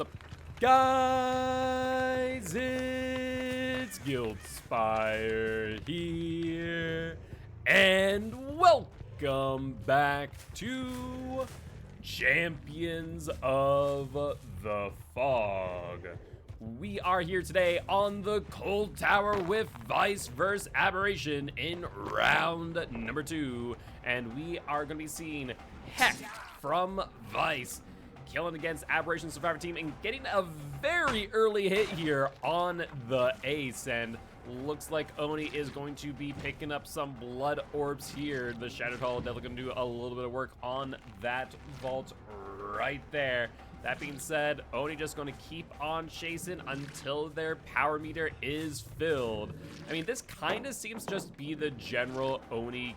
What's up, guys? It's Guildspire here, and welcome back to Champions of the Fog. We are here today on the Cold Tower with Vice vs. Aberration in round number 2, and we are going to be seeing Hecht from Vice killing against Aberration Survivor Team and getting a very early hit here on the ace, and looks like Oni is going to be picking up some blood orbs here. The Shattered Hull definitely going to do a little bit of work on that vault right there. That being said, Oni just going to keep on chasing until their power meter is filled. I mean, this kind of seems to just be the general Oni,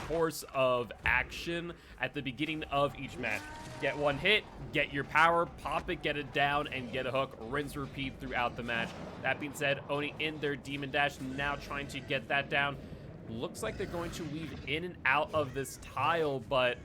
course of action at the beginning of each match. Get one hit, get your power, pop it, get it down, and get a hook. Rinse, repeat throughout the match. That being said, Oni in their Demon Dash, now trying to get that down. Looks like they're going to weave in and out of this tile, but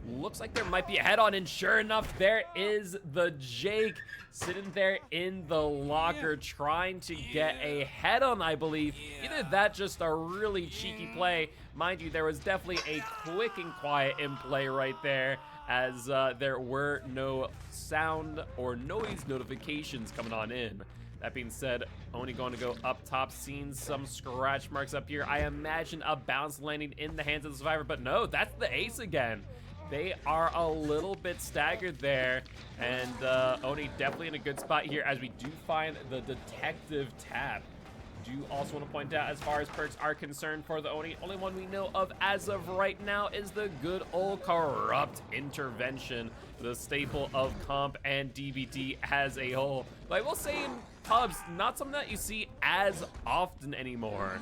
looks like there might be a head-on, and sure enough, there is the Jake sitting there in the locker trying to get a head-on, I believe. Either that, just a really cheeky play. Mind you, there was definitely a quick and quiet in play right there, as there were no sound or noise notifications coming on in. That being said, Oni going to go up top, seeing some scratch marks up here. I imagine a bounce landing in the hands of the survivor, but no, that's the ace again. They are a little bit staggered there, and Oni definitely in a good spot here as we do find the detective tap. Do also want to point out, as far as perks are concerned for the Oni, only one we know of as of right now is the good old Corrupt Intervention, the staple of comp and DBD as a whole. But I will say in pubs, not something that you see as often anymore.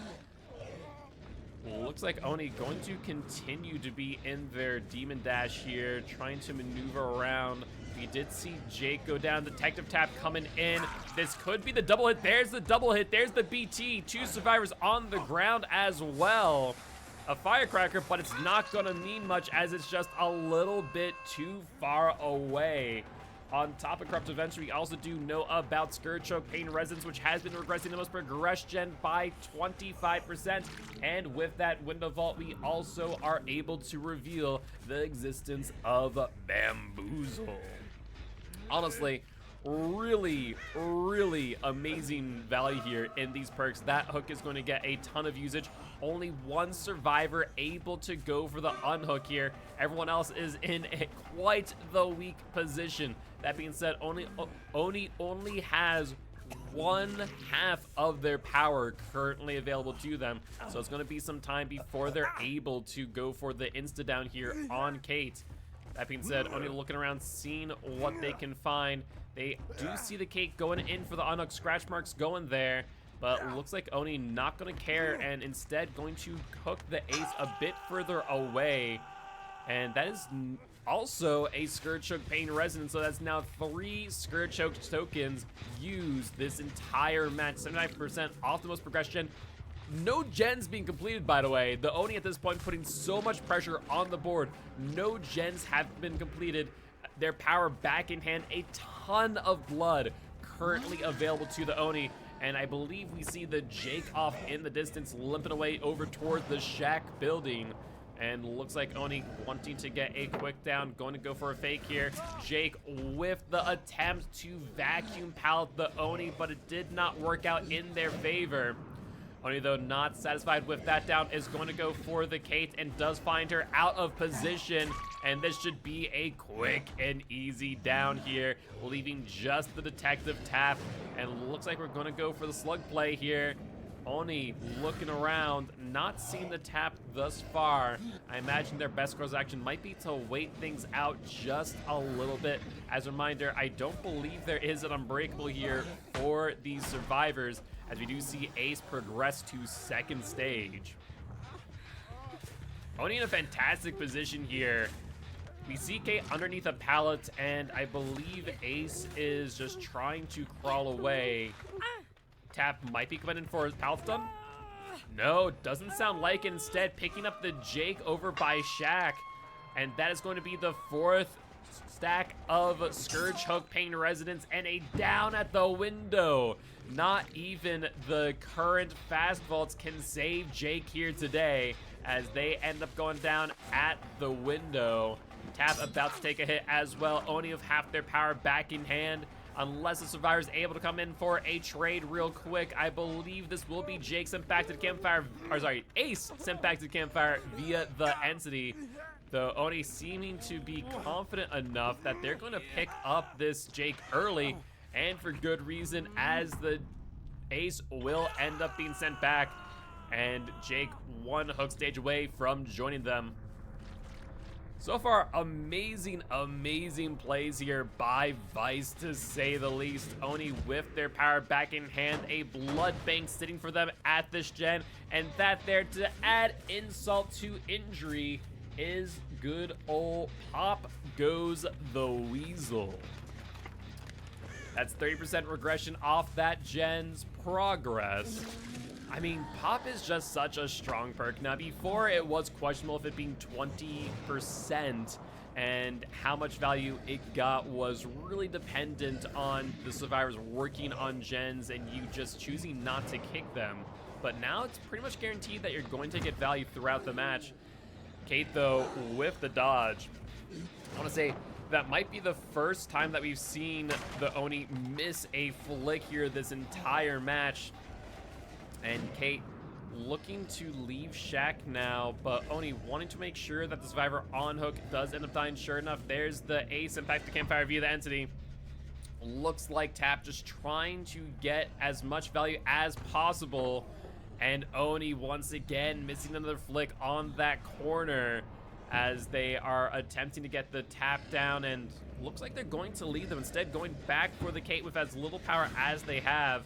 Looks like Oni going to continue to be in their Demon Dash here, trying to maneuver around. We did see Jake go down, Detective Tap coming in. This could be the double hit. There's the double hit. There's the BT. 2 survivors on the ground as well. A firecracker, but it's not gonna mean much as it's just a little bit too far away. On top of Corrupt Intervention, we also do know about Scourge Choke Pain Resonance, which has been regressing the most progress gen by 25%. And with that Window Vault, we also are able to reveal the existence of Bamboozle. Honestly, really amazing value here in these perks. That hook is going to get a ton of usage. Only one survivor able to go for the unhook here. Everyone else is in quite the weak position. That being said, Oni only has 1/2 of their power currently available to them, so it's going to be some time before they're able to go for the insta down here on Kate. That being said, Oni looking around, seeing what they can find. They do see the Kate going in for the unhook, scratch marks going there, but looks like Oni not going to care and instead going to hook the ace a bit further away. And that is also a Scourge Choke Pain Resonance, so that's now 3 Scourge Choke tokens used this entire match. 79% off the most progression. No gens being completed, by the way. The Oni at this point putting so much pressure on the board. No gens have been completed. Their power back in hand. A ton of blood currently available to the Oni. And I believe we see the Jake off in the distance, limping away over toward the shack building. And looks like Oni wanting to get a quick down, going to go for a fake here. Jake with the attempt to vacuum pallet the Oni, but it did not work out in their favor. Oni, though, not satisfied with that down, is going to go for the Kate and does find her out of position. And this should be a quick and easy down here, leaving just the Detective Tap. And looks like we're going to go for the slug play here. Oni looking around, not seeing the tap thus far. I imagine their best course of action might be to wait things out just a little bit. As a reminder, I don't believe there is an unbreakable here for these survivors, as we do see Ace progress to second stage. Oni in a fantastic position here. We see Kate underneath a pallet, and I believe Ace is just trying to crawl away. Tap might be coming in for his pallet stun. No, doesn't sound like it. Instead, picking up the Jake over by Shaq. And that is going to be the 4th stack of Scourge Hook, Pain Resonance, and a down at the window. Not even the current Fast Vaults can save Jake here today, as they end up going down at the window. Tap about to take a hit as well. Oni have half their power back in hand. Unless the survivor is able to come in for a trade real quick, I believe this will be Jake sent back to the campfire, or sorry, Ace sent back to the campfire via the entity. Though Oni seeming to be confident enough that they're going to pick up this Jake early, and for good reason, as the Ace will end up being sent back, and Jake one hook stage away from joining them. So far, amazing, amazing plays here by Vice, to say the least. Oni with their power back in hand, a blood bank sitting for them at this gen, and that there to add insult to injury is good old Pop Goes the Weasel. That's 30% regression off that gen's progress. I mean, Pop is just such a strong perk. Now, before it was questionable if it being 20%, and how much value it got was really dependent on the survivors working on gens and you just choosing not to kick them. But now it's pretty much guaranteed that you're going to get value throughout the match. Kate, though, with the dodge. I want to say that might be the first time that we've seen the Oni miss a flick here this entire match. And Kate looking to leave Shack now, but Oni wanting to make sure that the survivor on hook does end up dying. Sure enough, there's the Ace impact the campfire via the entity. Looks like Tap just trying to get as much value as possible. And Oni once again missing another flick on that corner as they are attempting to get the tap down, and looks like they're going to lead them, instead going back for the Kate with as little power as they have,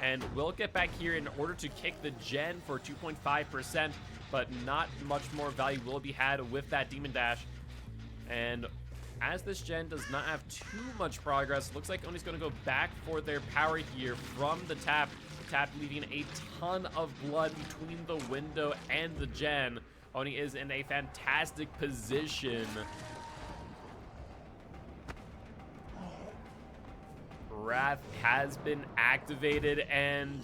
and will get back here in order to kick the gen for 2.5%, but not much more value will be had with that Demon Dash. And as this gen does not have too much progress, looks like Oni's going to go back for their power here from the tap. Tap leaving a ton of blood between the window and the gen. Oni is in a fantastic position. Wrath has been activated, and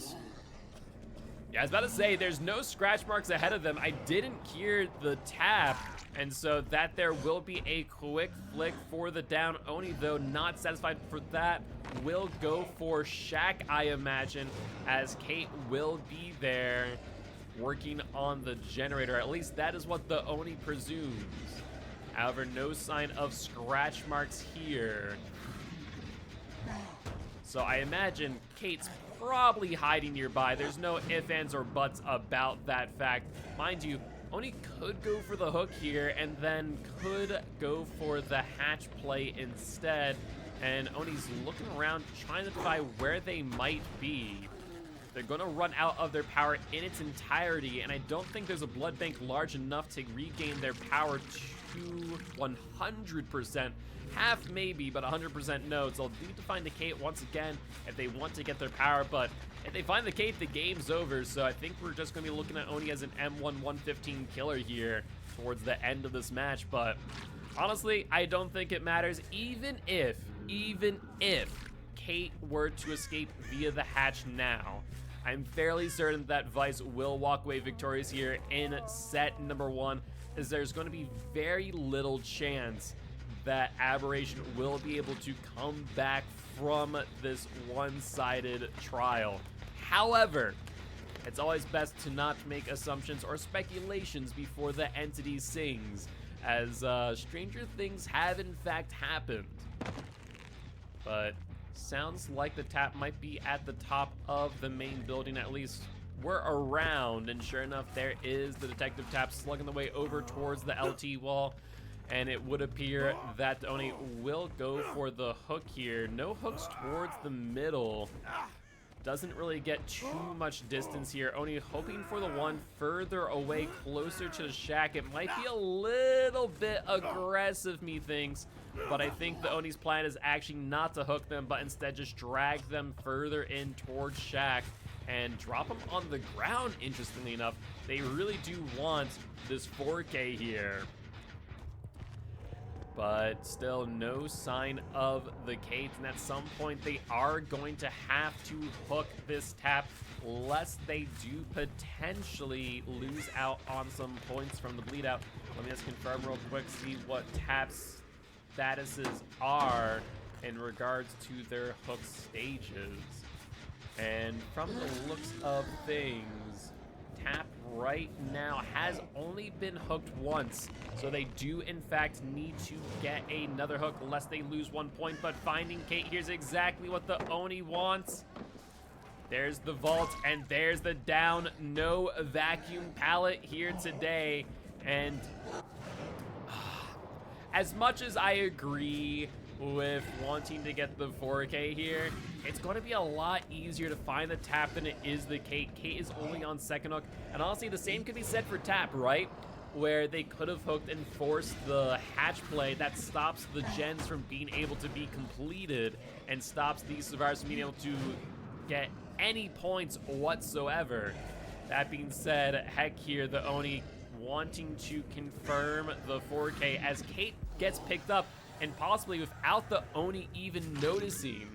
yeah, I was about to say, there's no scratch marks ahead of them. I didn't hear the tap, and so that there will be a quick flick for the down. Oni, though, not satisfied for that, will go for Shack, I imagine, as Kate will be there working on the generator. At least that is what the Oni presumes. However, no sign of scratch marks here. So I imagine Kate's probably hiding nearby. There's no ifs, ands, or buts about that fact. Mind you, Oni could go for the hook here and then could go for the hatch play instead. And Oni's looking around, trying to find where they might be. They're going to run out of their power in its entirety, and I don't think there's a blood bank large enough to regain their power to 100%. Half maybe, but 100% no. So they'll need to find the Kate once again if they want to get their power, but if they find the Kate, the game's over. So I think we're just going to be looking at Oni as an M1 115 killer here towards the end of this match. But honestly, I don't think it matters, even if Kate were to escape via the hatch now. I'm fairly certain that Vice will walk away victorious here in set number 1, as there's going to be very little chance that Aberration will be able to come back from this one-sided trial. However, it's always best to not make assumptions or speculations before the entity sings, as stranger things have in fact happened. But sounds like the tap might be at the top of the main building, at least we're around, and sure enough, there is the detective tap slugging the way over towards the LT wall, and it would appear that Oni will go for the hook here. No hooks towards the middle. Doesn't really get too much distance here. Oni hoping for the one further away, closer to the Shack. It might be a little bit aggressive, methinks, but I think the Oni's plan is actually not to hook them, but instead just drag them further in towards Shack and drop them on the ground, interestingly enough. They really do want this 4K here. but still no sign of the Kates, and at some point they are going to have to hook this tap lest they do potentially lose out on some points from the bleed out. Let me just confirm real quick, see what tap's statuses are in regards to their hook stages. And from the looks of things, Tap right now has only been hooked once, so they do in fact need to get another hook lest they lose 1 point. But finding Kate, here's exactly what the Oni wants. There's the vault, and there's the down. No vacuum pallet here today. And as much as I agree with wanting to get the 4K here, it's going to be a lot easier to find the Tap than it is the Kate. Kate is only on second hook, and honestly, the same could be said for Tap, right? Where they could have hooked and forced the hatch play that stops the gens from being able to be completed and stops these survivors from being able to get any points whatsoever. That being said, heck here, the Oni wanting to confirm the 4K as Kate gets picked up, and possibly without the Oni even noticing.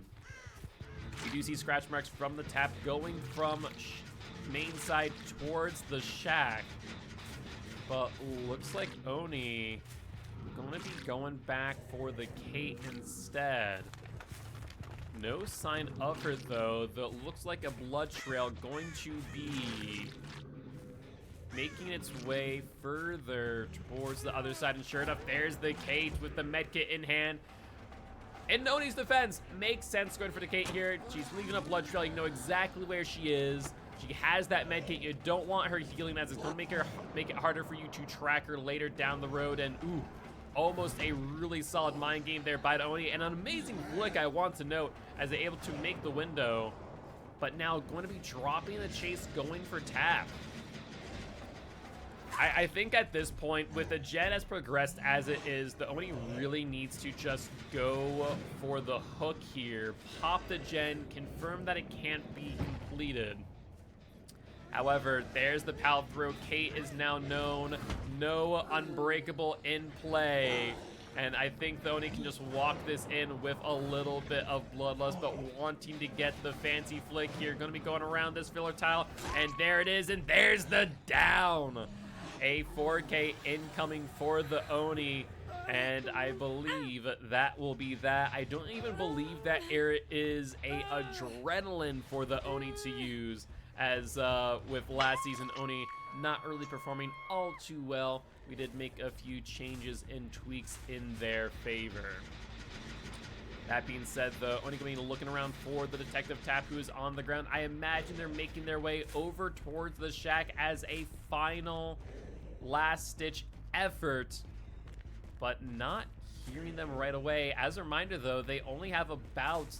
We do see scratch marks from the Tap going from main side towards the shack. But looks like Oni going to be going back for the Kate instead. No sign of her though. That looks like a blood trail going to be making its way further towards the other side, and sure enough, there's the Kate with the medkit in hand. In Oni's defense, makes sense going for the Kate here. She's leaving a blood trail. You know exactly where she is. She has that medkit. You don't want her healing, as it's going to make it harder for you to track her later down the road. And ooh, almost a really solid mind game there by the Oni, and an amazing flick, I want to note, as they're able to make the window. But now going to be dropping the chase, going for Tap. I think at this point, with the gen as progressed as it is, the Oni really needs to just go for the hook here, pop the gen, confirm that it can't be completed. However, there's the pal throw. Kate is now known. No unbreakable in play. And I think the Oni can just walk this in with a little bit of bloodlust, but wanting to get the fancy flick here. Gonna be going around this filler tile, and there it is, and there's the down. A 4K incoming for the Oni, and I believe that will be that. I don't even believe that there is a adrenaline for the Oni to use, as with last season Oni not really performing all too well. We did make a few changes and tweaks in their favor. That being said, the Oni going to be looking around for the Detective Tap, who is on the ground. I imagine they're making their way over towards the shack as a final last-ditch effort, but not hearing them right away. As a reminder, though, they only have about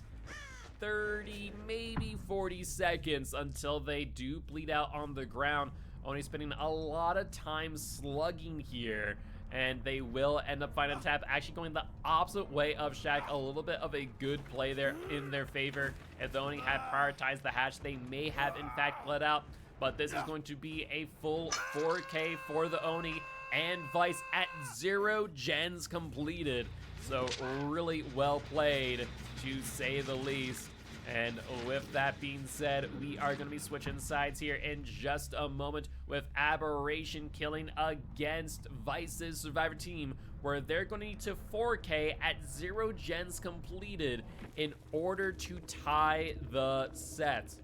30, maybe 40 seconds until they do bleed out on the ground. Oni spending a lot of time slugging here, and they will end up finding Tap, actually going the opposite way of Shack. A little bit of a good play there in their favor. If the Oni had prioritized the hatch, they may have in fact bled out, but this is going to be a full 4K for the Oni and Vice at 0 gens completed. So really well played, to say the least. And with that being said, we are going to be switching sides here in just a moment, with Aberration killing against Vice's Survivor team, where they're going to need to 4K at 0 gens completed in order to tie the set.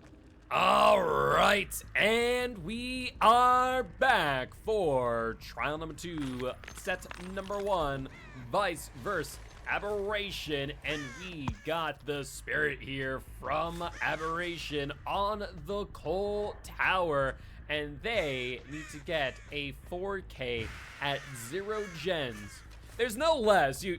All right, and we are back for trial number 2, set number 1, Vice versus Aberration, and we got the Spirit here from Aberration on the Coal Tower, and they need to get a 4K at 0 gens. There's no less. You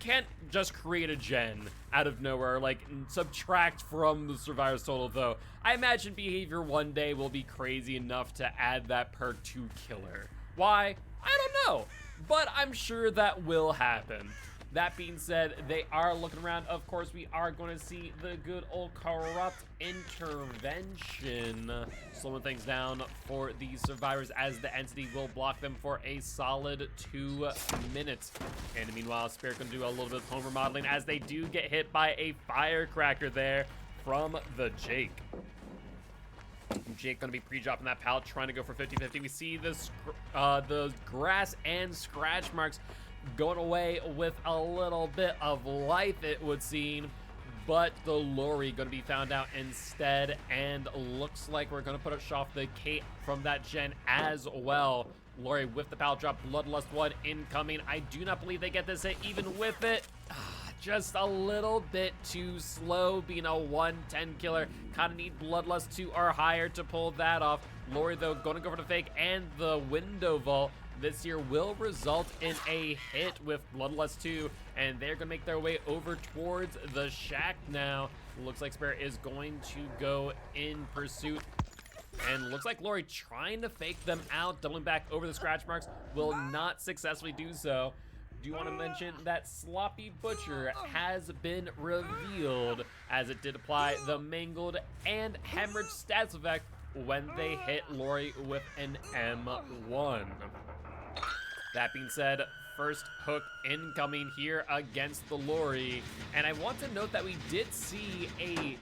can't just create a gen out of nowhere, like subtract from the survivor's total, though. I imagine Behavior one day will be crazy enough to add that perk to Killer. Why? I don't know, but I'm sure that will happen. That being said, they are looking around. Of course, we are going to see the good old Corrupt intervention, slowing things down for the survivors as the entity will block them for a solid 2 minutes. And meanwhile, Spirit going to do a little bit of home remodeling as they do get hit by a firecracker there from the Jake. Jake going to be pre-dropping that pallet, trying to go for 50-50. We see this, the grass and scratch marks going away with a little bit of life, it would seem. But the Lori going to be found out instead, and looks like we're going to put off the Kate from that gen as well. Lori with the pallet drop, Bloodlust 1 incoming. I do not believe they get this hit even with it. Just a little bit too slow, being a 110 killer. Kind of need Bloodlust 2 or higher to pull that off. Lori, though, going to go for the fake and the window vault. This here will result in a hit with Bloodlust 2, and they're going to make their way over towards the shack now. Looks like Spirit is going to go in pursuit. And looks like Lori trying to fake them out, doubling back over the scratch marks, will not successfully do so. Do want to mention that Sloppy Butcher has been revealed, as it did apply the Mangled and Hemorrhage stats effect when they hit Lori with an M1. That being said, first hook incoming here against the Lori. And I want to note that we did see a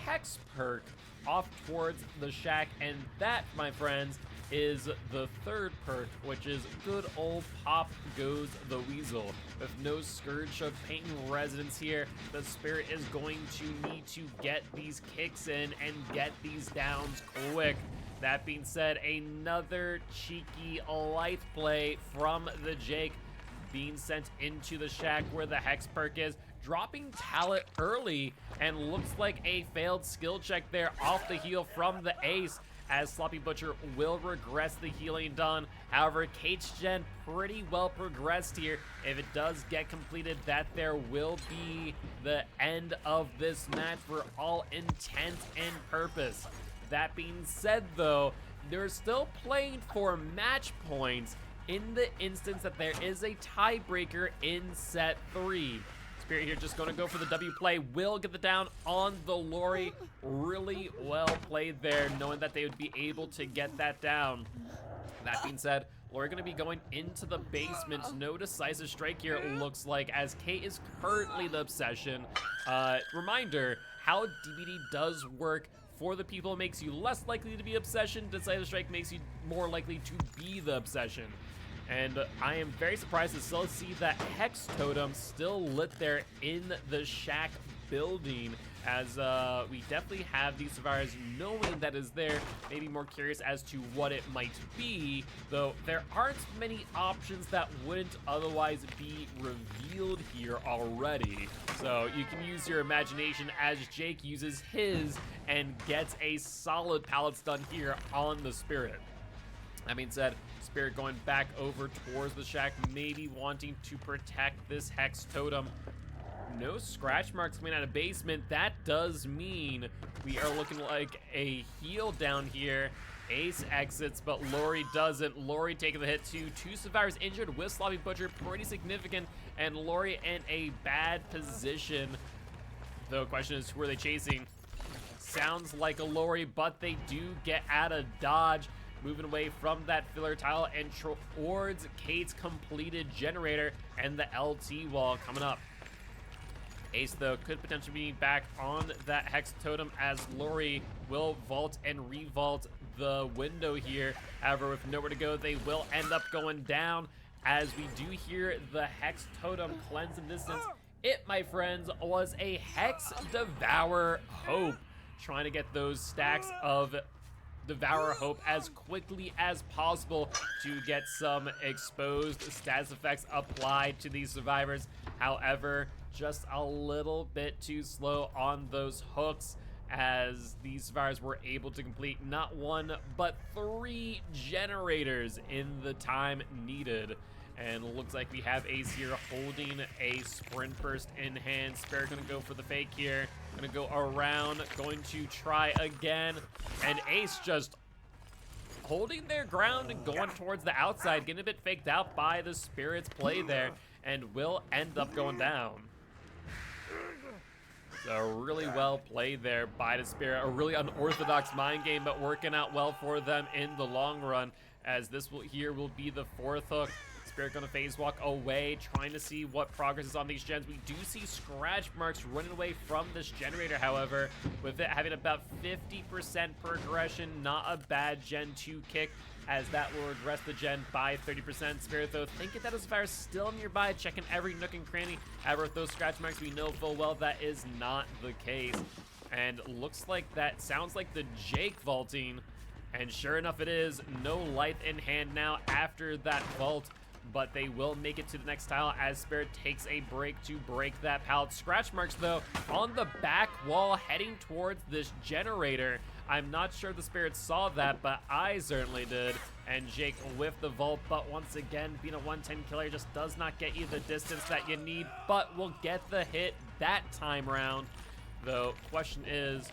Hex perk off towards the shack, and that, my friends, is the third perk, which is good old Pop Goes the Weasel. With no Scourge of Pain residence here, the Spirit is going to need to get these kicks in and get these downs quick. That being said, another cheeky life play from the Jake, being sent into the shack where the Hex perk is, dropping Talent early, and looks like a failed skill check there off the heal from the Ace, as Sloppy Butcher will regress the healing done. However, Kate's gen pretty well progressed here. If it does get completed, that there will be the end of this match for all intent and purpose. That being said, though, they're still playing for match points in the instance that there is a tiebreaker in set 3. Spirit here just going to go for the W play, will get the down on the Lori. Really well played there, knowing that they would be able to get that down. That being said, Lori going to be going into the basement. No decisive strike here, it looks like, as Kate is currently the obsession. Reminder, how DBD does work. For the people, it makes you less likely to be obsession. Decisive strike makes you more likely to be the obsession. And I am very surprised to still see that Hex Totem still lit there in the shack building, as we definitely have these survivors knowing that is there, maybe more curious as to what it might be, though there aren't many options that wouldn't otherwise be revealed here already. So you can use your imagination as Jake uses his and gets a solid pallet stun here on the Spirit. That being said, Spirit going back over towards the shack, maybe wanting to protect this Hex Totem. No scratch marks coming out of basement. That does mean we are looking like a heal down here. Ace exits, but Lori doesn't. Lori taking the hit too. 2 survivors injured with Sloppy Butcher, pretty significant, and Lori in a bad position. The question is, who are they chasing? Sounds like a Lori, but they do get out of dodge. Moving away from that filler tile and towards Kate's completed generator and the LT wall coming up. Ace, though, could potentially be back on that Hex Totem, as Lori will vault and revault the window here. However, with nowhere to go, they will end up going down, as we do hear the Hex Totem cleanse in distance. It, my friends, was a Hex Devour Hope, trying to get those stacks of Devour Hope as quickly as possible to get some exposed status effects applied to these survivors. However, just a little bit too slow on those hooks, as these survivors were able to complete not 1 but 3 generators in the time needed. And looks like we have Ace here holding a Sprint Burst in hand. Spirit gonna go for the fake here. Gonna go around, going to try again. And Ace just holding their ground and going towards the outside, getting a bit faked out by the Spirit's play there. and will end up going down. So really well played there by the Spirit. A really unorthodox mind game, but working out well for them in the long run, as this will be the 4th hook. Spirit gonna phase walk away, trying to see what progress is on these gens. We do see scratch marks running away from this generator, however, with it having about 50% progression. Not a bad gen 2 kick, as that will regress the gen by 30%. Spirit, though, thinking that his fire is still nearby, checking every nook and cranny. However, with those scratch marks, we know full well that is not the case. And looks like that sounds like the Jake vaulting. And sure enough, it is. No light in hand now after that vault, but they will make it to the next tile as Spirit takes a break to break that pallet. Scratch marks, though, on the back wall heading towards this generator. I'm not sure the Spirit saw that, but I certainly did. And Jake with the vault, but once again, being a 110 killer just does not get you the distance that you need, but will get the hit that time round. Though, question is,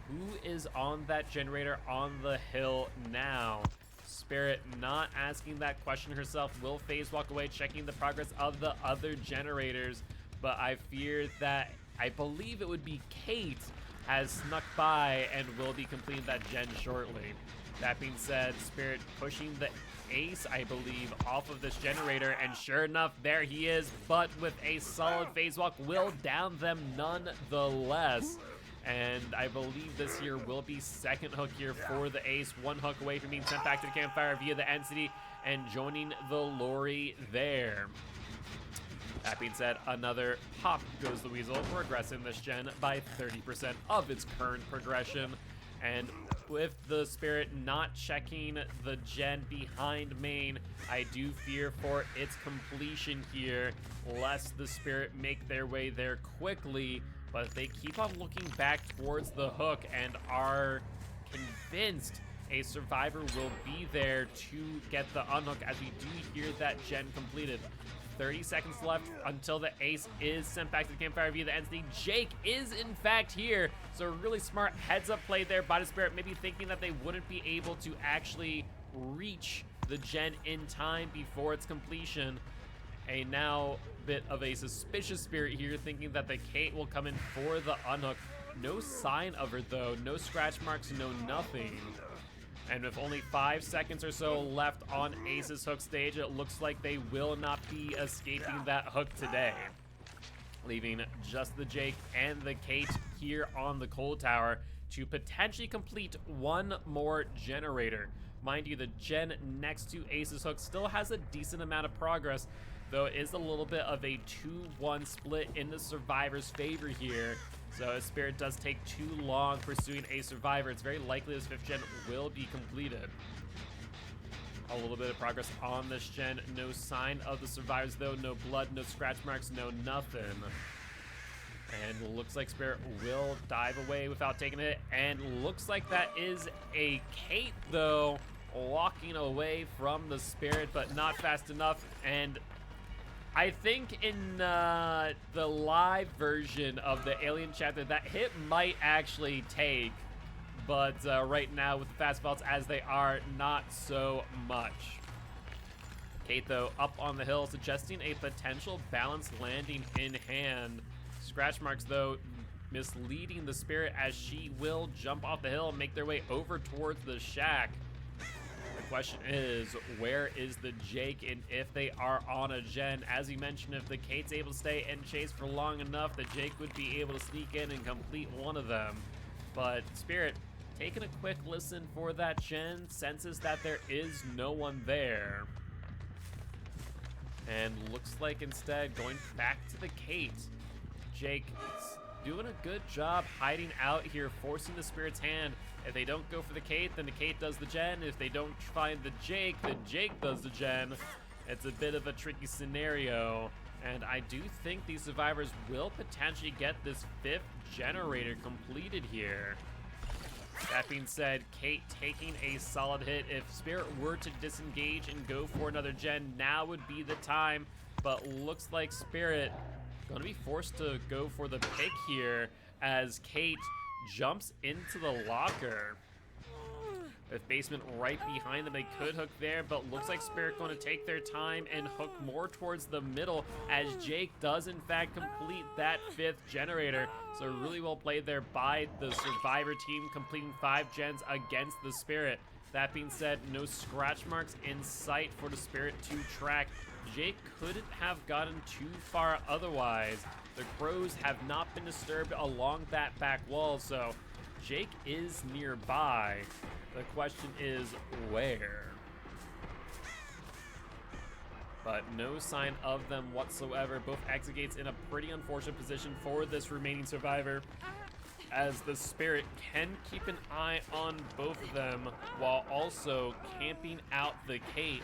who is on that generator on the hill now? Spirit not asking that question herself, will phase walk away, checking the progress of the other generators, but I fear that, I believe it would be Kate, has snuck by and will be completing that gen shortly. That being said, Spirit pushing the ace, I believe, off of this generator, and sure enough, there he is, but with a solid phase walk, will down them nonetheless. And I believe this here will be 2nd hook here for the ace. 1 hook away from being sent back to the campfire via the entity and joining the Lori there. That being said, another pop goes the Weasel, progressing this gen by 30% of its current progression. And with the Spirit not checking the gen behind main, I do fear for its completion here, lest the Spirit make their way there quickly. But if they keep on looking back towards the hook and are convinced a survivor will be there to get the unhook, as we do hear that gen completed. 30 seconds left until the ace is sent back to the campfire via the entity. Jake is in fact here, so really smart heads up play there by the Spirit, maybe thinking that they wouldn't be able to actually reach the gen in time before its completion. A now bit of a suspicious Spirit here, thinking that the Kate will come in for the unhook. No sign of her though, no scratch marks, no nothing. And with only 5 seconds or so left on Ace's hook stage, it looks like they will not be escaping that hook today, leaving just the Jake and the Kate here on the cold tower to potentially complete one more generator. Mind you, the gen next to Ace's hook still has a decent amount of progress, though it is a little bit of a 2-1 split in the survivor's favor here. So if Spirit does take too long pursuing a survivor, it's very likely this 5th gen will be completed. A little bit of progress on this gen. No sign of the survivors though. No blood, no scratch marks, no nothing. And looks like Spirit will dive away without taking it. And looks like that is a Kate though, walking away from the Spirit, but not fast enough. And I think in the live version of the Alien chapter, that hit might actually take, but right now with the fast vaults as they are, not so much. Kate, though, up on the hill, suggesting a potential balanced landing in hand. Scratch marks, though, misleading the Spirit as she will jump off the hill and make their way over towards the shack. The question is, where is the Jake, and if they are on a gen? As you mentioned, if the Kate's able to stay and chase for long enough, the Jake would be able to sneak in and complete one of them. But Spirit, taking a quick listen for that gen, senses that there is no one there. And looks like instead going back to the Kate. Jake doing a good job hiding out here, forcing the Spirit's hand. If they don't go for the Kate, then the Kate does the gen. If they don't find the Jake does the gen. It's a bit of a tricky scenario, and I do think these survivors will potentially get this 5th generator completed here. That being said, Kate taking a solid hit. If Spirit were to disengage and go for another gen, now would be the time, but looks like Spirit gonna be forced to go for the pick here as Kate jumps into the locker. With Basement right behind them, they could hook there, but looks like Spirit going to take their time and hook more towards the middle as Jake does in fact complete that 5th generator. So really well played there by the Survivor team, completing 5 gens against the Spirit. That being said, no scratch marks in sight for the Spirit to track. Jake couldn't have gotten too far otherwise. The Crows have not been disturbed along that back wall, so Jake is nearby. The question is where? But no sign of them whatsoever. Both exit gates in a pretty unfortunate position for this remaining Survivor, as the Spirit can keep an eye on both of them while also camping out the Kate.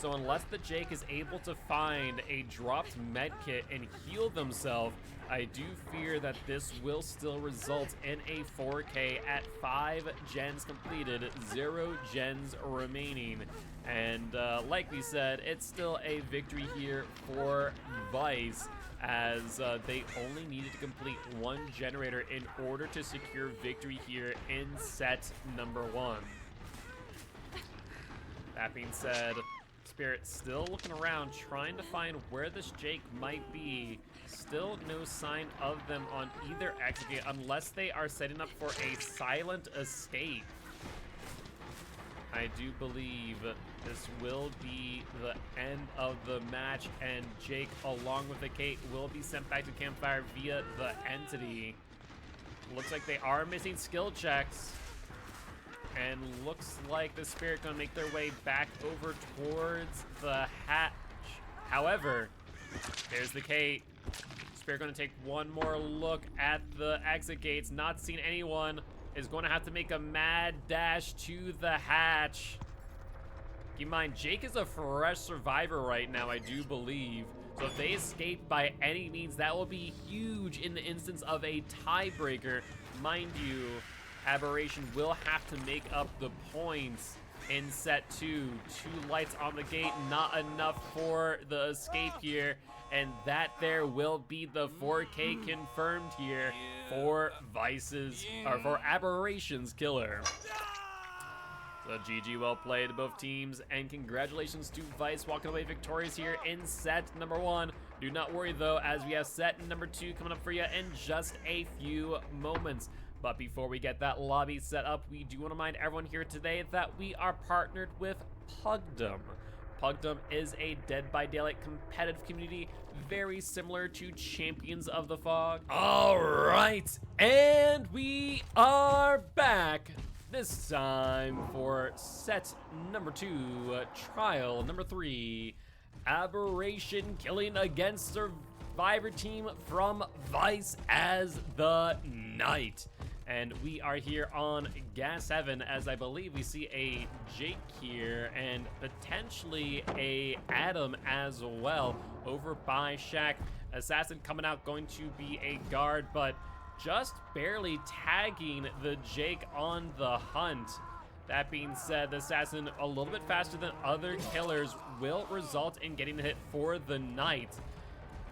So unless the Jake is able to find a dropped medkit and heal themselves, I do fear that this will still result in a 4K at 5 gens completed, 0 gens remaining. And like we said, it's still a victory here for Vice, as they only needed to complete 1 generator in order to secure victory here in set number 1. That being said, Spirit still looking around, trying to find where this Jake might be. Still no sign of them on either exit gate, unless they are setting up for a silent escape. I do believe this will be the end of the match, and Jake, along with the Kate, will be sent back to Campfire via the Entity. Looks like they are missing skill checks, and looks like the Spirit gonna make their way back over towards the hatch. However, there's the Kate. Spirit gonna take one more look at the exit gates, not seeing anyone, is going to have to make a mad dash to the hatch. Keep in mind, Jake is a fresh Survivor right now, I do believe. So if they escape by any means, that will be huge in the instance of a tiebreaker. Mind you, Aberration will have to make up the points in set 2. 2 lights on the gate, not enough for the escape here. And that there will be the 4K confirmed here for Vice's, or for Aberration's killer. So GG, well played to both teams, and congratulations to Vice walking away victorious here in set number 1. Do not worry though, as we have set number 2 coming up for you in just a few moments. But before we get that lobby set up, we do want to remind everyone here today that we are partnered with Pugdom. Pugdom is a Dead by Daylight competitive community, very similar to Champions of the Fog. All right, and we are back. This time for set number 2, trial number 3, Aberration killing against Survivor team from Vice as the Knight. And we are here on Gas Heaven, as I believe we see a Jake here and potentially a Adam as well over by Shaq. Assassin coming out, going to be a guard, but just barely tagging the Jake on the hunt. That being said, the Assassin a little bit faster than other killers will result in getting the hit for the Knight.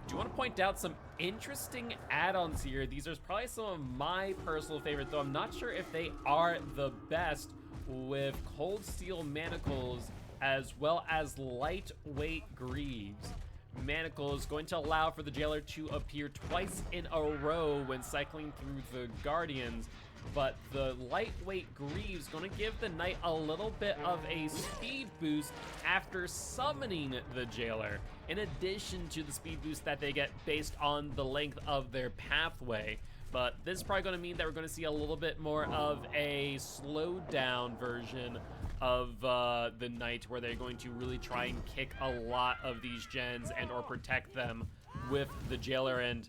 Do want to point out some interesting add-ons here. These are probably some of my personal favorite, though I'm not sure if they are the best, with Cold Steel Manacles as well as Lightweight Greaves. Manacle is going to allow for the Jailer to appear twice in a row when cycling through the Guardians, but the Lightweight Greaves going to give the Knight a little bit of a speed boost after summoning the Jailer, in addition to the speed boost that they get based on the length of their pathway. But this is probably going to mean that we're going to see a little bit more of a slowed down version of the Knight, where they're going to really try and kick a lot of these gens and or protect them with the Jailer. And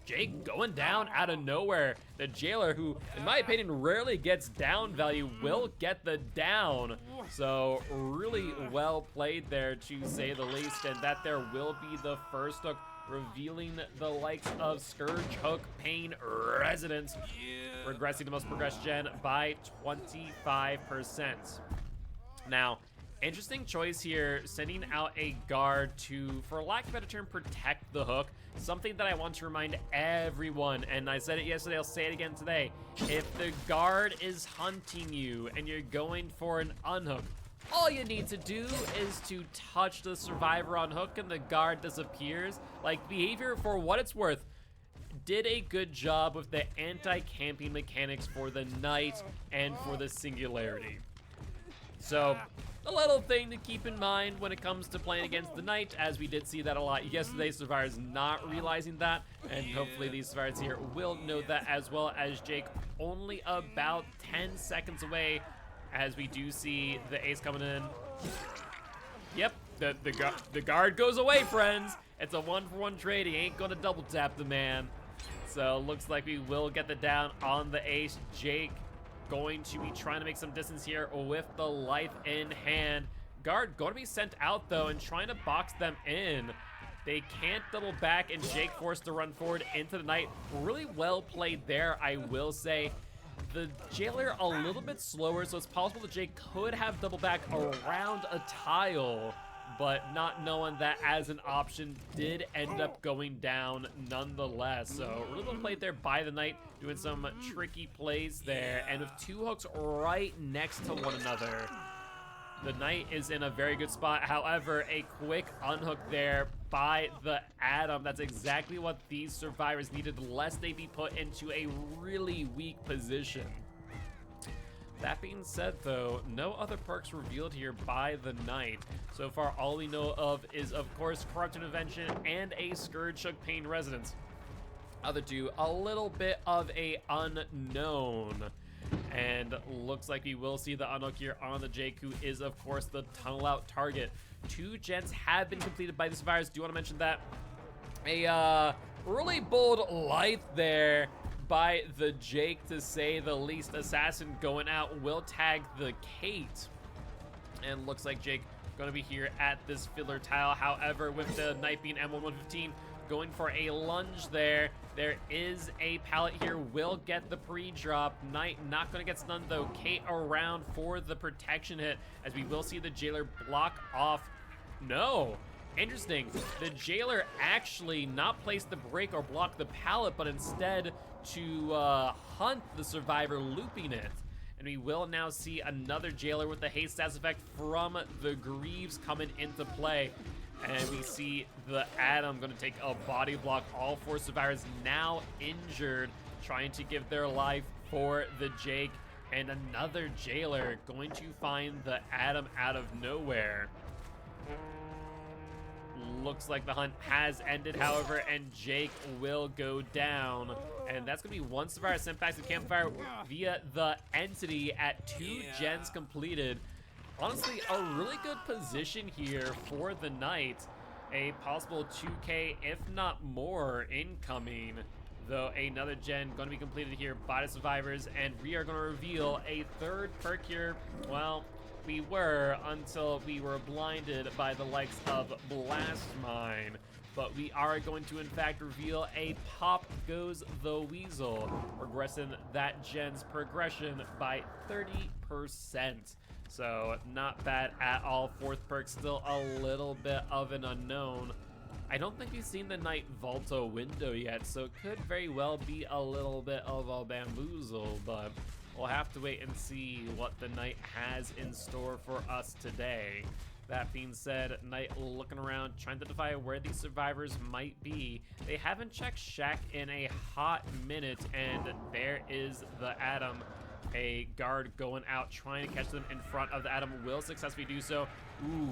Jake going down out of nowhere. The Jailer, who in my opinion rarely gets down value, will get the down. So really well played there, to say the least, and that there will be the first hook, revealing the likes of Scourge Hook Pain Residence, regressing the most progressed gen by 25%. Now, Interesting choice here, sending out a guard to, for lack of a better term, protect the hook. Something that I want to remind everyone, and I said it yesterday, I'll say it again today. If the guard is hunting you and you're going for an unhook, all you need to do is to touch the survivor on hook and the guard disappears. Like, behavior, for what it's worth, did a good job with the anti-camping mechanics for the Knight and for the Singularity. So, a little thing to keep in mind when it comes to playing against the Knight, as we did see that a lot yesterday. Survivors not realizing that, and hopefully these survivors here will know that, as well as Jake only about 10 seconds away, as we do see the ace coming in. Yep, the guard goes away, friends. It's a 1-for-1 trade. He ain't gonna double tap the man. So looks like we will get the down on the ace. Jake going to be trying to make some distance here with the life in hand. Guard going to be sent out though and trying to box them in. They can't double back, and Jake forced to run forward into the Knight. Really well played there, I will say. The Jailer a little bit slower, so it's possible that Jake could have double back around a tile, but not knowing that as an option did end up going down nonetheless. So really well played there by the Knight, doing some tricky plays there, and with two hooks right next to one another, the Knight is in a very good spot. However, a quick unhook there by the Adam. That's exactly what these survivors needed, lest they be put into a really weak position. That being said, though, no other perks revealed here by the Knight. So far, all we know of is, of course, Corrupt Intervention and a Scourge Shook Pain Resonance. Other two, a little bit of a unknown. And looks like we will see the unhook here on the Jake, who is, of course, the tunnel out target. 2 gens have been completed by the survivors. Do you want to mention that? A really bold life there by the Jake, to say the least. Assassin going out will tag the Kate. And looks like Jake going to be here at this filler tile. However, with the Knight being M1115, going for a lunge there. There is a pallet here, will get the pre-drop. Knight not going to get stunned though. Kate around for the protection hit, as we will see the Jailer block off. No, interesting. The Jailer actually not place the break or block the pallet, but instead to hunt the survivor, looping it. And we will now see another Jailer with the haste stats effect from the Greaves coming into play. And we see the Adam going to take a body block. All 4 survivors now injured, trying to give their life for the Jake. And another Jailer going to find the Adam out of nowhere. Looks like the hunt has ended, however, and Jake will go down. And that's going to be 1 survivor sent back to the campfire via the Entity at 2 gens completed. Honestly, a really good position here for the Knight. A possible 2K, if not more, incoming. Though another gen going to be completed here by the survivors, and we are going to reveal a 3rd perk here. Well, we were, until we were blinded by the likes of Blast Mine. But we are going to, in fact, reveal a Pop Goes the Weasel, regressing that gen's progression by 30%. So not bad at all. 4th perk, still a little bit of an unknown. I don't think we've seen the Knight Volto window yet, so it could very well be a little bit of a bamboozle, but we'll have to wait and see what the Knight has in store for us today. That being said, Knight looking around, trying to identify where these survivors might be. They haven't checked Shack in a hot minute, and there is the Adam. A guard going out, trying to catch them in front of the Adam, will successfully do so. Ooh,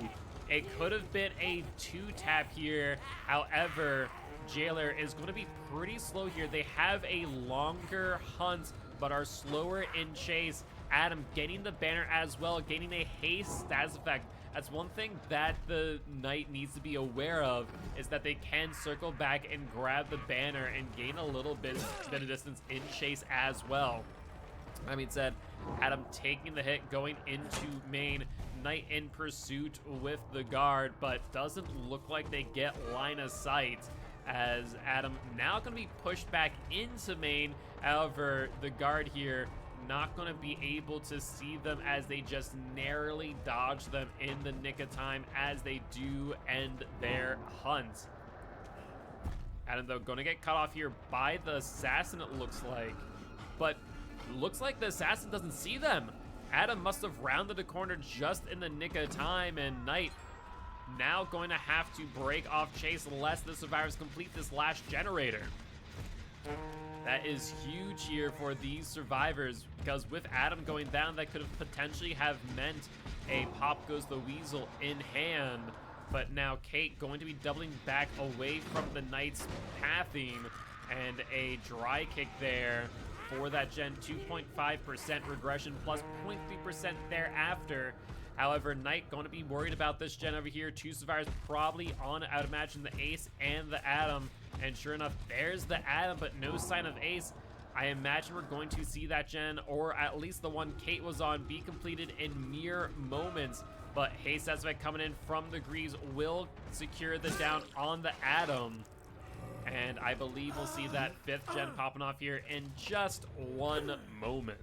it could have been a 2-tap here. However, Jailer is going to be pretty slow here. They have a longer hunt, but are slower in chase. Adam getting the banner as well, gaining a haste status effect. That's one thing that the Knight needs to be aware of, is that they can circle back and grab the banner and gain a little bit of distance in chase as well. That being said, Adam taking the hit, going into main. Knight in pursuit with the guard, but doesn't look like they get line of sight, as Adam now going to be pushed back into main. However, the guard here not going to be able to see them as they just narrowly dodge them in the nick of time as they do end their hunt. Adam, though, going to get cut off here by the assassin, it looks like. But looks like the assassin doesn't see them. Adam must have rounded the corner just in the nick of time, and Knight now going to have to break off chase lest the survivors complete this last generator. That is huge here for these survivors, because with Adam going down, that could have potentially have meant a Pop Goes the Weasel in hand. But now Kate going to be doubling back away from the Knight's pathing, and a dry kick there for that gen. 2.5% regression plus 0.3% thereafter. However, Knight going to be worried about this gen over here. Two survivors probably on, I would imagine, the Ace and the Adam. And sure enough, there's the Adam, but no sign of Ace. I imagine we're going to see that gen, or at least the one Kate was on, be completed in mere moments. But Hey Sesame coming in from the Greaves will secure the down on the Adam. And I believe we'll see that 5th gen popping off here in just one moment.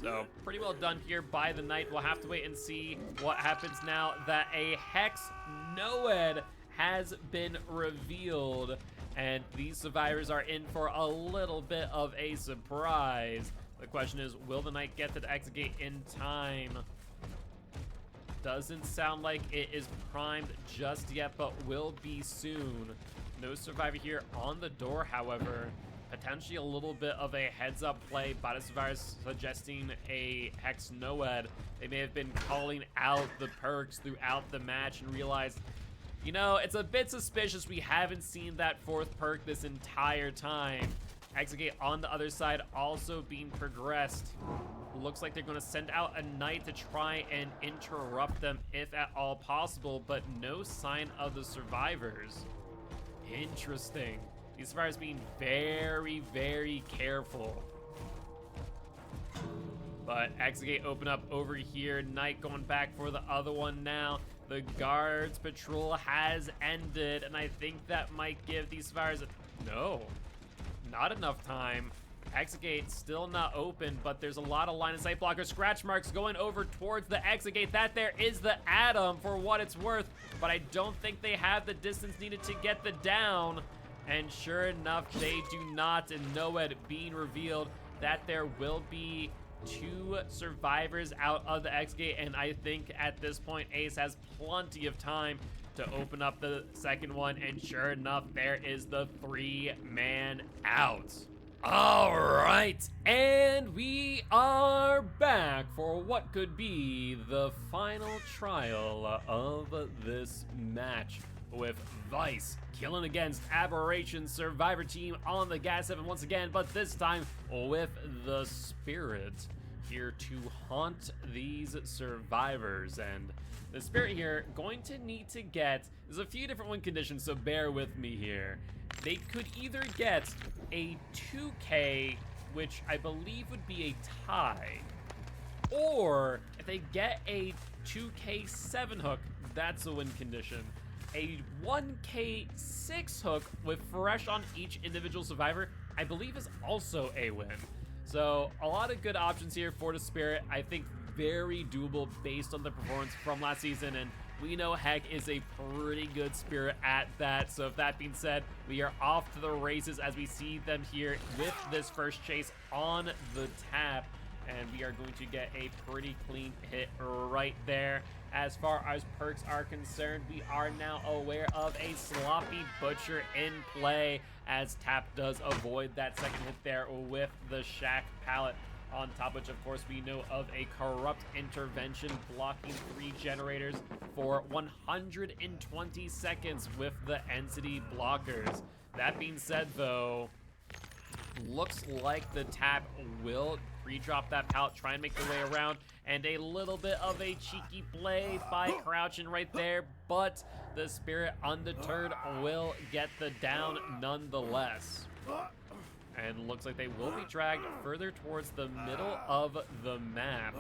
So pretty well done here by the Knight. We'll have to wait and see what happens now that a Hex Noed has been revealed. And these survivors are in for a little bit of a surprise. The question is, will the Knight get to the exit gate in time? Doesn't sound like it is primed just yet, but will be soon. No survivor here on the door, however. Potentially a little bit of a heads-up play by the survivors, suggesting a Hex Noed. They may have been calling out the perks throughout the match and realized, you know, it's a bit suspicious we haven't seen that 4th perk this entire time. Exit gate on the other side also being progressed. Looks like they're going to send out a Knight to try and interrupt them if at all possible, but no sign of the survivors. Interesting. These survivors being very, very careful. But exit gate open up over here. Knight going back for the other one now. The guards patrol has ended, and I think that might give these survivors no, not enough time. Exit gate still not open, but there's a lot of line of sight blockers. Scratch marks going over towards the exit gate. That there is the Adam for what it's worth, but I don't think they have the distance needed to get the down. And sure enough, they do not, and Noed being revealed that there will be 2 survivors out of the exit gate, and I think at this point Ace has plenty of time to open up the second one, and sure enough, there is the 3-man out. All right, and we are back for what could be the final trial of this match, with Vice killing against Aberration Survivor Team on the Gas 7 once again, but this time with the Spirit here to haunt these survivors. And the Spirit here going to need to get, there's a few different win conditions, so bear with me here. They could either get a 2K, which I believe would be a tie, or if they get a 2K 7 hook, that's a win condition. A 1K 6 hook with fresh on each individual survivor, I believe, is also a win. So a lot of good options here for the Spirit. I think very doable based on the performance from last season, and we know Heck is a pretty good Spirit at that. So if that being said, we are off to the races as we see them here with this first chase on the tap, and we are going to get a pretty clean hit right there. As far as perks are concerned, we are now aware of a Sloppy Butcher in play, as Tap does avoid that second hit there with the Shack Pallet. On top, which of course we know of a Corrupt Intervention blocking 3 generators for 120 seconds with the Entity blockers. That being said though, looks like the Tap will pre-drop that pallet, try and make their way around, and a little bit of a cheeky play by crouching right there, but the Spirit undeterred will get the down nonetheless. And looks like they will be dragged further towards the middle of the map.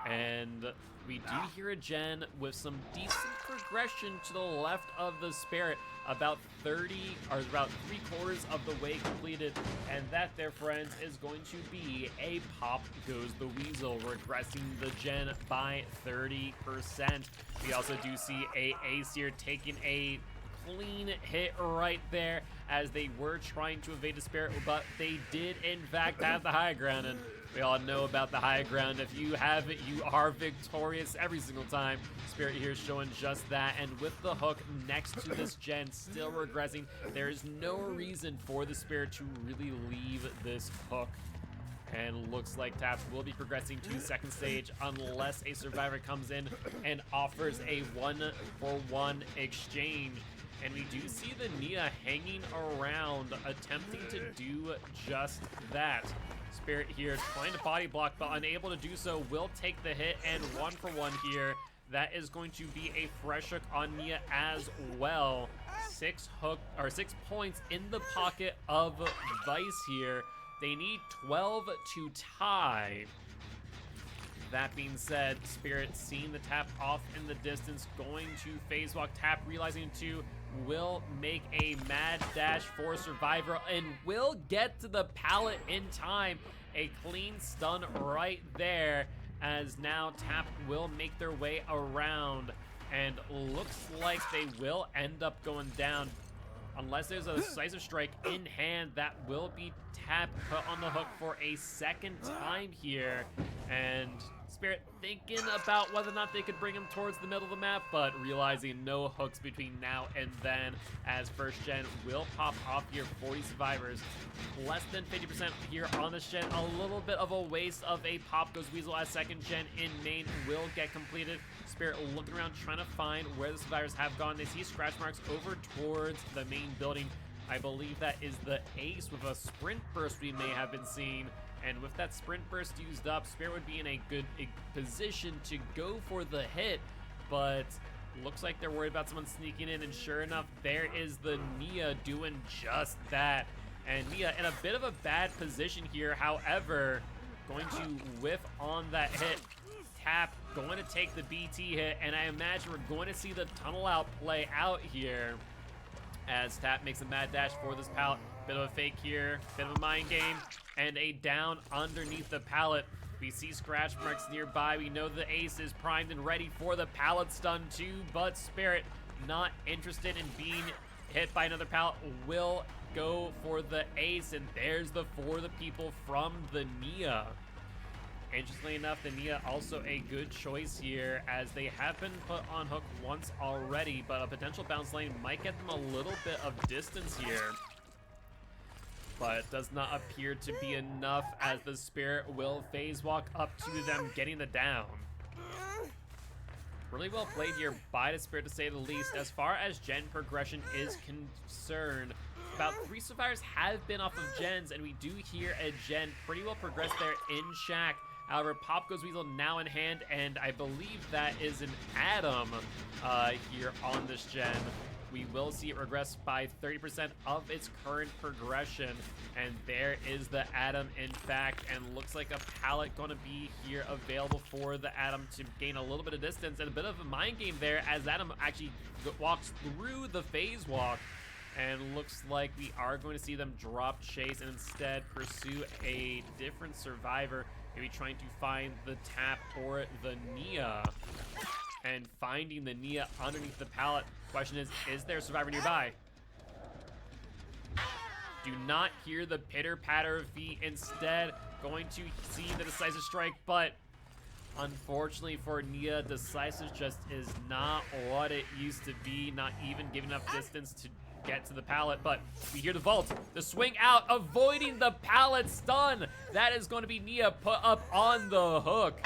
And we do hear a gen with some decent progression to the left of the Spirit, about 30 or about 3/4 of the way completed, and that, there friends, is going to be a Pop Goes the Weasel, regressing the gen by 30%. We also do see a Ace here taking a clean hit right there as they were trying to evade the Spirit, but they did in fact have the high ground, and we all know about the high ground. If you have it, you are victorious every single time. Spirit here showing just that, and with the hook next to this gen still regressing, there is no reason for the Spirit to really leave this hook. And looks like Taps will be progressing to second stage unless a survivor comes in and offers a 1-for-1 exchange. And we do see the Nia hanging around, attempting to do just that. Spirit here trying to body block, but unable to do so, will take the hit, and 1-for-1 here. That is going to be a fresh hook on Nia as well. 6 points in the pocket of Vice here. They need 12 to tie. That being said, Spirit seeing the tap off in the distance, going to phase walk tap, realizing two, will make a mad dash for Survivor and will get to the pallet in time. A clean stun right there, as now Tap will make their way around, and looks like they will end up going down. Unless there's a decisive strike in hand, that will be Tap put on the hook for a second time here. And Spirit thinking about whether or not they could bring him towards the middle of the map, but realizing no hooks between now and then, as first gen will pop off here. 40 survivors, less than 50% here on this gen. A little bit of a waste of a Pop Goes Weasel, as second gen in main will get completed. Spirit looking around trying to find where the survivors have gone. They see scratch marks over towards the main building. I believe that is the Ace with a sprint burst we may have been seeing. And with that sprint burst used up, Spirit would be in a good position to go for the hit, but looks like they're worried about someone sneaking in, and sure enough, there is the Nia doing just that. And Nia in a bit of a bad position here, however, going to whiff on that hit. Tap going to take the BT hit, and I imagine we're going to see the tunnel out play out here as Tap makes a mad dash for this pallet. Bit of a fake here, bit of a mind game, and a down underneath the pallet. We see scratch marks nearby. We know the Ace is primed and ready for the pallet stun too, but Spirit not interested in being hit by another pallet, will go for the Ace, and there's the for the people from the Nia. Interestingly enough, the Nia also a good choice here, as they have been put on hook once already, but a potential bounce lane might get them a little bit of distance here. But it does not appear to be enough, as the Spirit will phase walk up to them, getting the down. Really well played here by the Spirit, to say the least. As far as gen progression is concerned, about 3 survivors have been off of gens, and we do hear a gen pretty well progressed there in Shack. However, Pop Goes Weasel now in hand, and I believe that is an Adam here on this gen. We will see it regress by 30% of its current progression, and there is the Adam in fact, and looks like a pallet gonna be here available for the Adam to gain a little bit of distance, and a bit of a mind game there as Adam actually walks through the phase walk, and looks like we are going to see them drop chase and instead pursue a different survivor, maybe trying to find the Tap or the Nia. And finding the Nia underneath the pallet. Question is there a survivor nearby? Do not hear the pitter-patter of feet. Instead, going to see the decisive strike, but unfortunately for Nia, decisive just is not what it used to be, not even giving enough distance to get to the pallet. But we hear the vault, the swing out, avoiding the pallet stun. That is going to be Nia put up on the hook.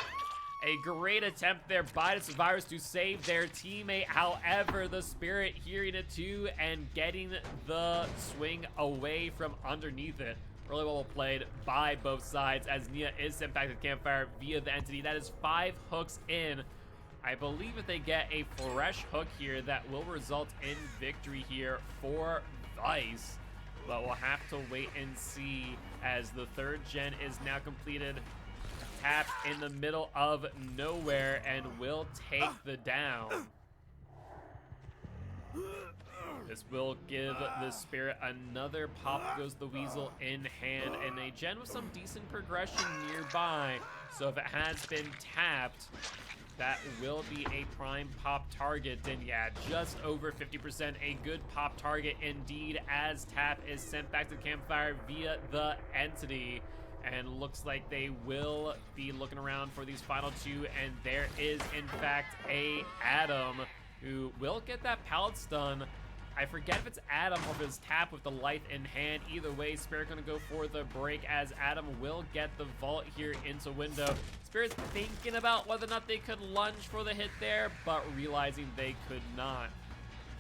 A great attempt there by the survivors to save their teammate. However, the Spirit hearing it too and getting the swing away from underneath it. Really well played by both sides, as Nia is sent back to the campfire via the entity. That is 5 hooks in. I believe if they get a fresh hook here, that will result in victory here for Vice. But we'll have to wait and see, as the 3rd gen is now completed. Tap in the middle of nowhere and will take the down. This will give the Spirit another pop. Goes the Weasel in hand, and a gen with some decent progression nearby. So if it has been tapped, that will be a prime pop target. And yeah, just over 50%, a good pop target indeed, as Tap is sent back to the campfire via the Entity. And looks like they will be looking around for these final two, and there is in fact a Adam who will get that pallet stun. I forget if it's Adam or if it's Tap with the Lithe in hand. Either way, Spirit gonna go for the break, as Adam will get the vault here into window. Spirit's thinking about whether or not they could lunge for the hit there, but realizing they could not.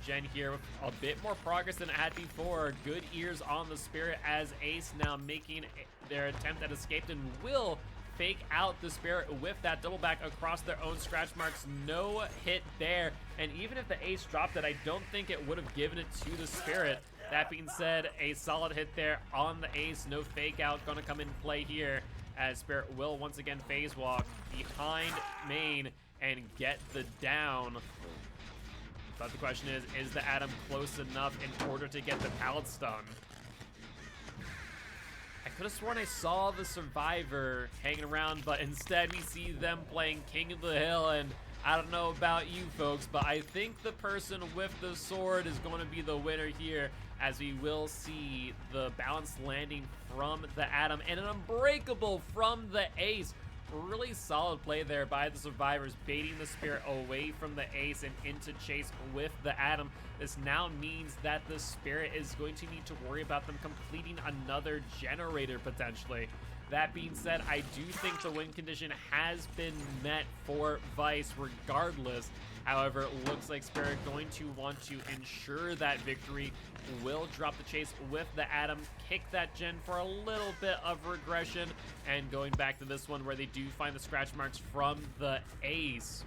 Gen here with a bit more progress than it had before. Good ears on the Spirit, as Ace now making their attempt at escape, and will fake out the Spirit with that double back across their own scratch marks. No hit there, and even if the Ace dropped it, I don't think it would have given it to the Spirit. That being said, a solid hit there on the Ace. No fake out gonna come in play here, as Spirit will once again phase walk behind main and get the down. But the question is the Adam close enough in order to get the pallet stun? I could have sworn I saw the Survivor hanging around, but instead we see them playing King of the Hill, and I don't know about you folks, but I think the person with the sword is going to be the winner here, as we will see the balanced landing from the Adam and an Unbreakable from the Ace. Really solid play there by the Survivors, baiting the Spirit away from the Ace and into chase with the Adam. This now means that the Spirit is going to need to worry about them completing another generator potentially. That being said, I do think the win condition has been met for Vice regardless. However, it looks like Spirit going to want to ensure that victory. Will drop the chase with the Adam, kick that gen for a little bit of regression, and going back to this one where they do find the scratch marks from the Ace.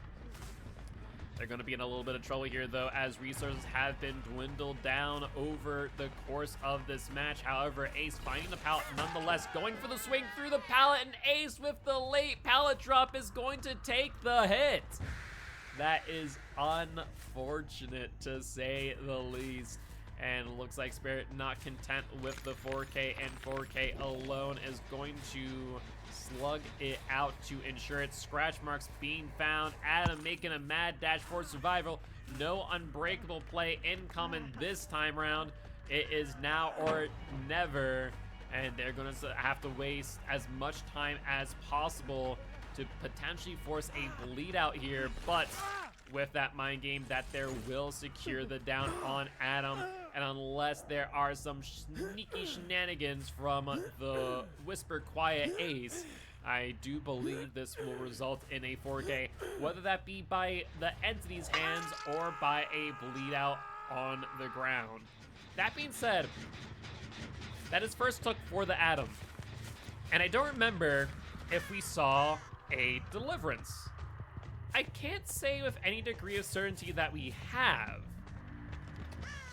They're going to be in a little bit of trouble here, though, as resources have been dwindled down over the course of this match. However, Ace finding the pallet nonetheless, going for the swing through the pallet, and Ace with the late pallet drop is going to take the hit. That is unfortunate, to say the least. And looks like Spirit, not content with the 4K and 4K alone, is going to slug it out to ensure its scratch marks being found. Adam making a mad dash for survival. No Unbreakable play incoming this time around. It is now or never, and they're going to have to waste as much time as possible to potentially force a bleed out here, but with that mind game that there will secure the down on Adam. And unless there are some sneaky shenanigans from the Whisper Quiet Ace, I do believe this will result in a 4K, whether that be by the Entity's hands or by a bleed out on the ground. That being said, that is first took for the Adam. And I don't remember if we saw a Deliverance. I can't say with any degree of certainty that we have.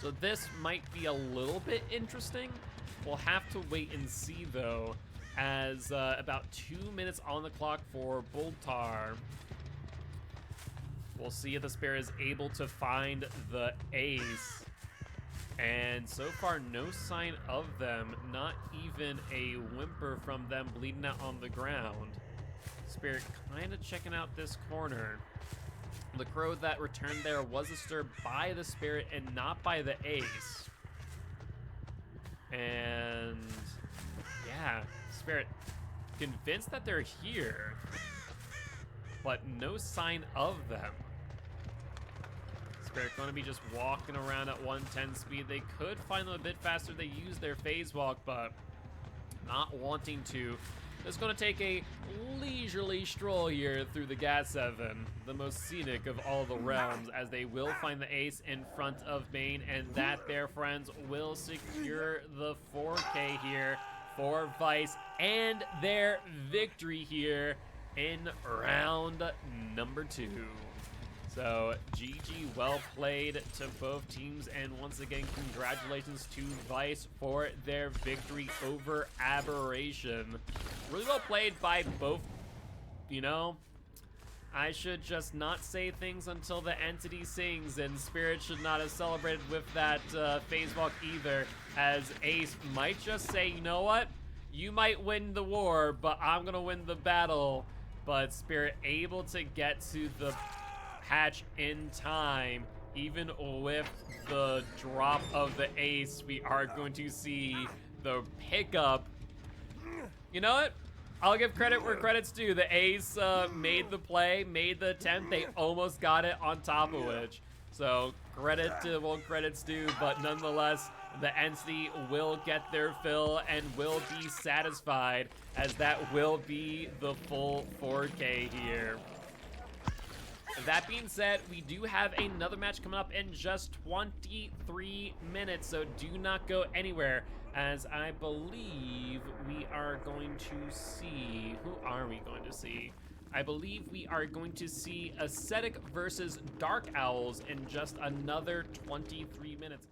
So this might be a little bit interesting. We'll have to wait and see, though, as about 2 minutes on the clock for Boltar. We'll see if the Spirit is able to find the Ace. And so far, no sign of them. Not even a whimper from them bleeding out on the ground. Spirit kind of checking out this corner. The crow that returned there was disturbed by the Spirit and not by the Ace. And yeah, Spirit convinced that they're here, but no sign of them. Spirit going to be just walking around at 110 speed. They could find them a bit faster. They use their phase walk, but not wanting to. It's going to take a leisurely stroll here through the Gas 7, the most scenic of all the realms, as they will find the Ace in front of main, and that, their friends, will secure the 4K here for Vice and their victory here in round number 2. So GG, well played to both teams, and once again, congratulations to Vice for their victory over Aberration. Really well played by both you know, I should just not say things until the entity sings, and Spirit should not have celebrated with that phase walk either, as Ace might just say, you know what? You might win the war, but I'm gonna win the battle. But Spirit able to get to the hatch in time. Even with the drop of the Ace, we are going to see the pickup. You know what? I'll give credit where credit's due. The Ace made the play, made the attempt. They almost got it on top of which. So credit to what credit's due, but nonetheless, the entity will get their fill and will be satisfied, as that will be the full 4K here. That being said, we do have another match coming up in just 23 minutes, so do not go anywhere, as I believe we are going to see... Who are we going to see? I believe we are going to see Ascetic versus Dark Owls in just another 23 minutes.